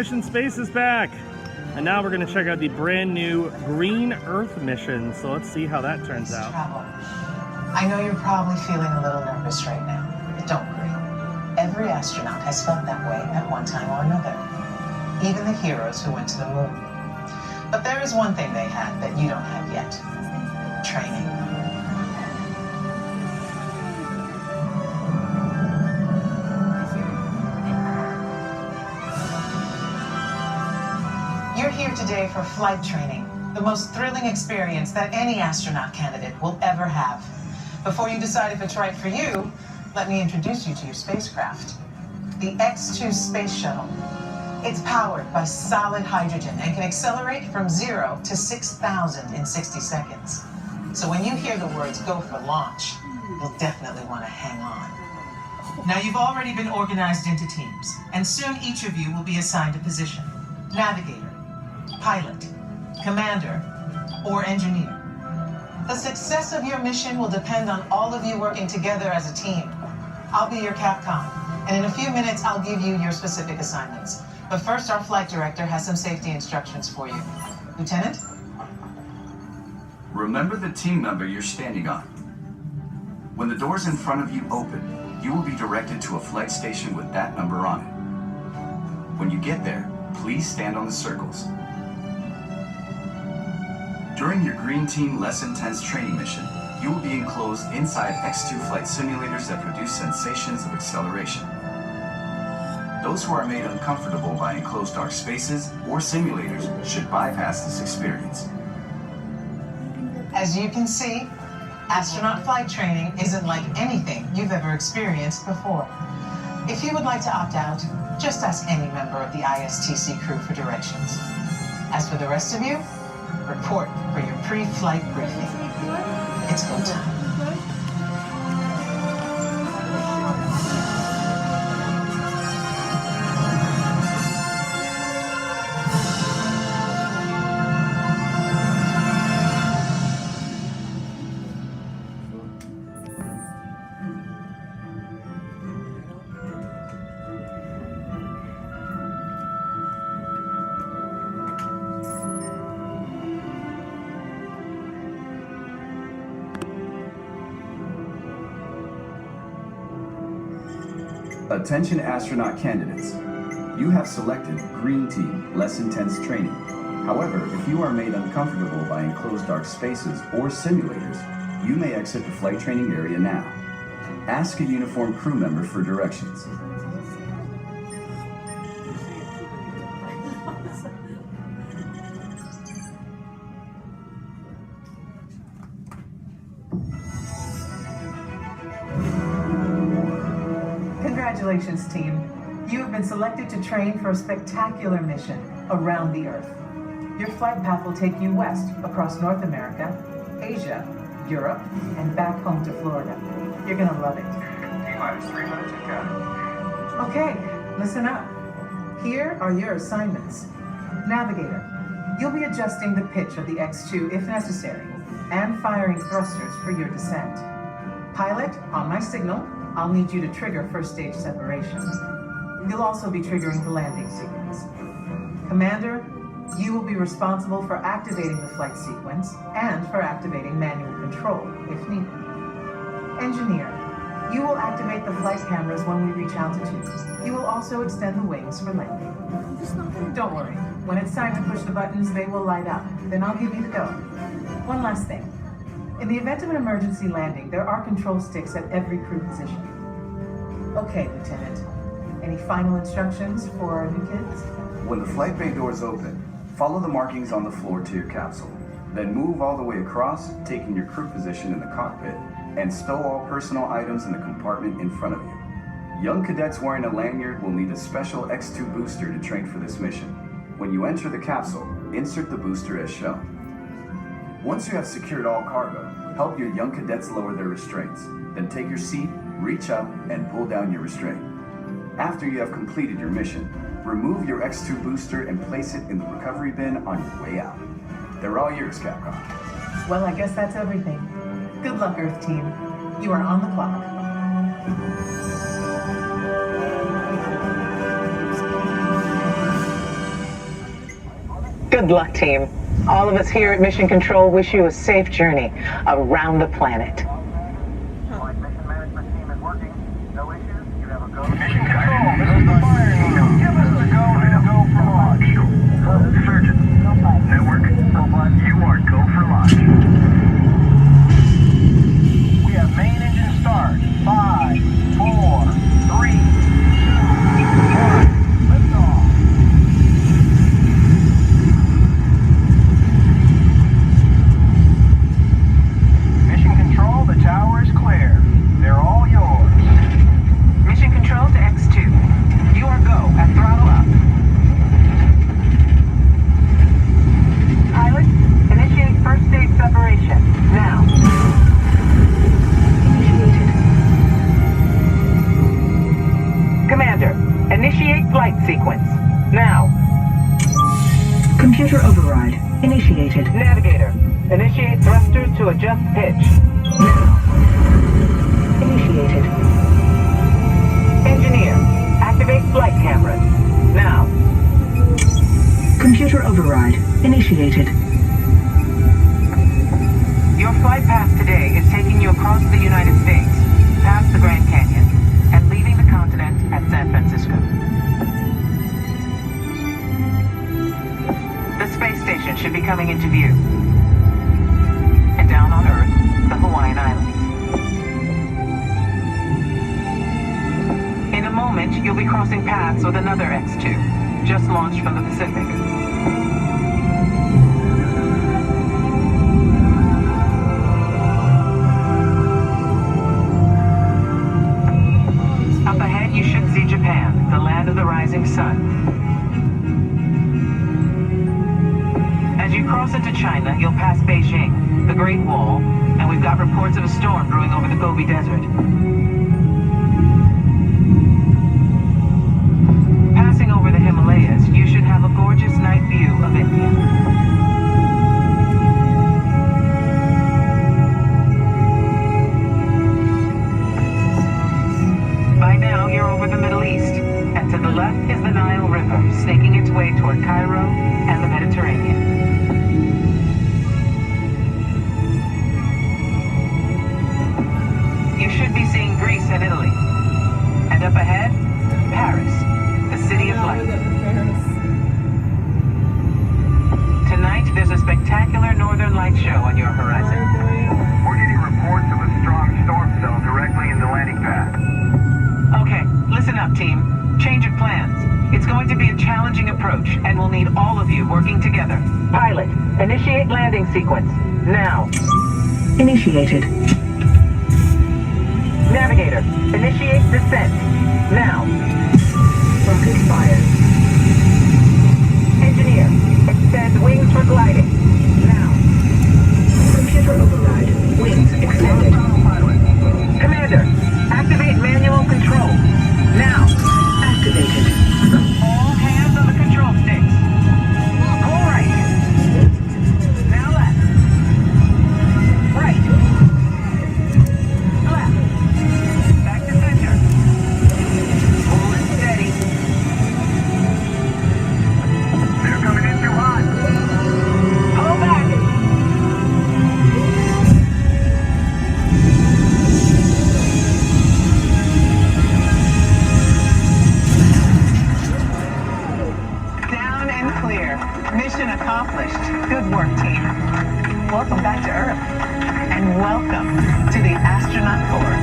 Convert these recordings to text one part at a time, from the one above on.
mission space is back. And now we're going to check out the brand new Green Earth mission. So let's see how that turns out. Travel. I know you're probably feeling a little nervous right now, but don't worry. Every astronaut has felt that way at one time or another. Even the heroes who went to the moon. But there is one thing they had that you don't have yet. Training. You're here today for flight training, the most thrilling experience that any astronaut candidate will ever have. Before you decide if it's right for you, let me introduce you to your spacecraft. The X-2 Space Shuttle. It's powered by solid hydrogen and can accelerate from 0 to 6,000 in 60 seconds. So when you hear the words "go for launch," you'll definitely want to hang on. Now you've already been organized into teams, and soon each of you will be assigned a position. Navigator, pilot, commander, or engineer. The success of your mission will depend on all of you working together as a team. I'll be your Capcom, and in a few minutes I'll give you your specific assignments. But first, our flight director has some safety instructions for you. Lieutenant? Remember the team number you're standing on. When the doors in front of you open, you will be directed to a flight station with that number on it. When you get there, please stand on the circles. During your Green Team Less Intense training mission, you will be enclosed inside X-2 flight simulators that produce sensations of acceleration. Those who are made uncomfortable by enclosed dark spaces or simulators should bypass this experience. As you can see, astronaut flight training isn't like anything you've ever experienced before. If you would like to opt out, just ask any member of the ISTC crew for directions. As for the rest of you, report for your pre-flight briefing. It's go time. Attention astronaut candidates. You have selected Green Team Less Intense Training. However, if you are made uncomfortable by enclosed dark spaces or simulators, you may exit the flight training area now. Ask a uniformed crew member for directions. Congratulations, team. You have been selected to train for a spectacular mission around the Earth. Your flight path will take you west across North America, Asia, Europe, and back home to Florida. You're gonna love it. T-minus 3 minutes, Captain. Okay, listen up. Here are your assignments. Navigator, you'll be adjusting the pitch of the X-2 if necessary, and firing thrusters for your descent. Pilot, on my signal, I'll need you to trigger first stage separation. You'll also be triggering the landing sequence. Commander, you will be responsible for activating the flight sequence and for activating manual control if needed. Engineer, you will activate the flight cameras when we reach altitude. You will also extend the wings for landing. Don't worry, when it's time to push the buttons, they will light up. Then I'll give you the go. One last thing. In the event of an emergency landing, there are control sticks at every crew position. Okay, Lieutenant. Any final instructions for our new kids? When the flight bay doors open, follow the markings on the floor to your capsule. Then move all the way across, taking your crew position in the cockpit, and stow all personal items in the compartment in front of you. Young cadets wearing a lanyard will need a special X-2 booster to train for this mission. When you enter the capsule, insert the booster as shown. Once you have secured all cargo, help your young cadets lower their restraints. Then take your seat, reach up, and pull down your restraint. After you have completed your mission, remove your X-2 booster and place it in the recovery bin on your way out. They're all yours, Capcom. Well, I guess that's everything. Good luck, Earth Team. You are on the clock. Good luck, team. All of us here at Mission Control wish you a safe journey around the planet. Flight mission management team is working. No issues. You have a go. Mission Control, this is the firing eagle. Give us the go and go for launch. Surgeon. Network. You are go for launch. We have main engine start. 5, 4, 3, 2, 1. Lift off. Mission Control, the tower is clear. They're all yours. Mission Control to X2. You are go at throttle up. Pilot, initiate first stage separation. Now. Initiated. Commander, initiate flight sequence. Now. Computer override initiated. Navigator, initiate thrusters to adjust pitch. Now. Initiated. Engineer, activate flight cameras. Now. Computer override initiated. Your flight path today is taking you across the United States, past the Grand Canyon, and leaving the continent at San Francisco. The space station should be coming into view. And down on Earth, the Hawaiian Islands. In a moment, you'll be crossing paths with another X2, just launched from the Pacific. Up ahead, you should see Japan, the land of the rising sun. As you cross into China, you'll pass Beijing, the Great Wall, and we've got reports of a storm brewing over the Gobi Desert. Passing over the Himalayas, you should have a gorgeous night view of India. By now, you're over the Middle East, and to the left is the Nile River, snaking its way toward Cairo and the Mediterranean. You should be seeing Greece and Italy. And up ahead, Paris, the city of light. Tonight, there's a spectacular northern light show on your horizon. We're getting reports of a strong storm cell directly in the landing pad. Okay, listen up, team. Change of plans. It's going to be a challenging approach, and we'll need all of you working together. Pilot, initiate landing sequence. Now. Initiated. Navigator, initiate descent. Now. Rocket fired. Engineer, extend wings for gliding. Now. Computer override. Wings extended. Commander, activate manual control. Now. Activated. All hands on the control sticks. Pull right. Now left. Right. Left. Back to center. Hold it steady. They're coming in too hot. Pull back. Down and clear. Mission accomplished. Good work, team. Welcome back to Earth. And welcome to the astronaut corps.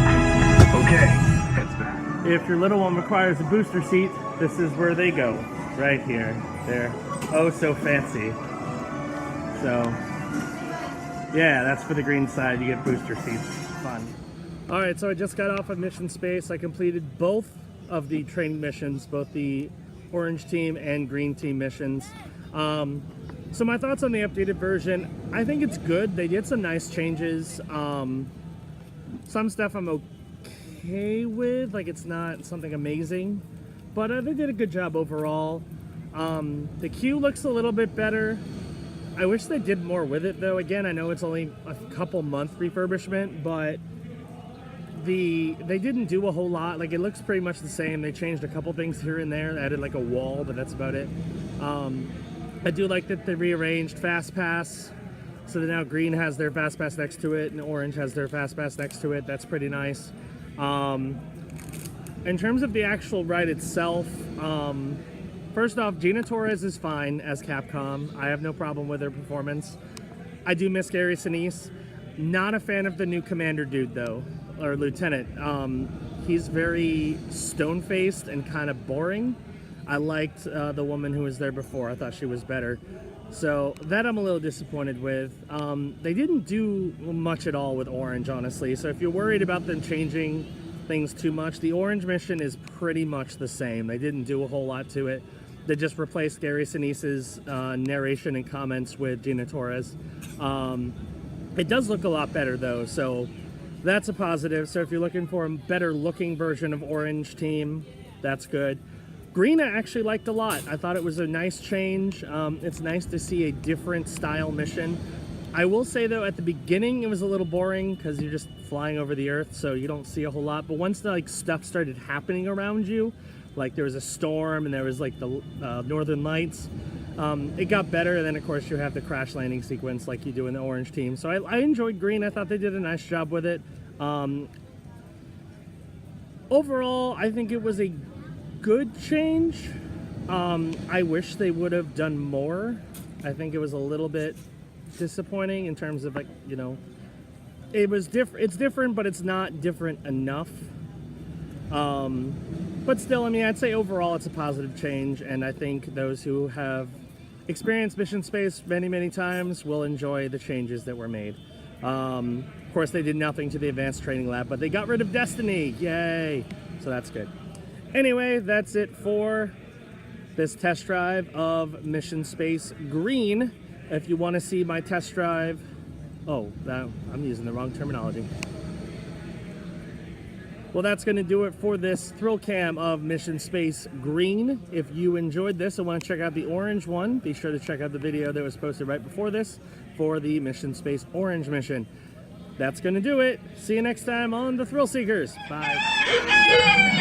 Okay, heads back. If your little one requires a booster seat, this is where they go. Right here. They're oh so fancy. So, yeah, that's for the green side. You get booster seats. Fun. Alright, so I just got off of mission space. I completed both of the training missions, both the orange team and green team missions. So my thoughts on the updated version, I think it's good. They did some nice changes. Some stuff I'm okay with, like it's not something amazing, but they did a good job overall. The queue looks a little bit better. I wish they did more with it though. Again, I know it's only a couple month refurbishment, but they didn't do a whole lot. Like, it looks pretty much the same. They changed a couple things here and there, added like a wall, but that's about it. I do like that they rearranged Fast Pass, so that now green has their Fast Pass next to it and orange has their Fast Pass next to it. That's pretty nice. In terms of the actual ride itself, first off, Gina Torres is fine as Capcom. I have no problem with her performance. I do miss Gary Sinise. Not a fan of the new commander dude though, or lieutenant. He's very stone-faced and kind of boring. I liked the woman who was there before. I thought she was better. So that I'm a little disappointed with. They didn't do much at all with Orange, honestly. So if you're worried about them changing things too much, the Orange mission is pretty much the same. They didn't do a whole lot to it. They just replaced Gary Sinise's narration and comments with Gina Torres. It does look a lot better though, so that's a positive. So if you're looking for a better looking version of Orange Team, that's good. Green I actually liked a lot. I thought it was a nice change. It's nice to see a different style mission. I will say though, at the beginning it was a little boring because you're just flying over the Earth, so you don't see a whole lot. But once the stuff started happening around you, like there was a storm and there was like the Northern Lights, it got better. And then of course you have the crash landing sequence like you do in the Orange Team. So I enjoyed Green. I thought they did a nice job with it. Overall, I think it was a good change. I wish they would have done more. I think it was a little bit disappointing in terms of, like, you know, it was different. It's different, but it's not different enough. But still, I mean, I'd say overall it's a positive change, and I think those who have experienced mission space many times will enjoy the changes that were made. Of course, they did nothing to the advanced training lab, but they got rid of Destiny. Yay! So that's good. Anyway, that's it for this test drive of Mission Space Green. If you want to see my test drive, I'm using the wrong terminology. Well, that's going to do it for this thrill cam of Mission Space Green. If you enjoyed this and want to check out the orange one, be sure to check out the video that was posted right before this for the Mission Space Orange mission. That's going to do it. See you next time on the Thrill Seekers. Bye.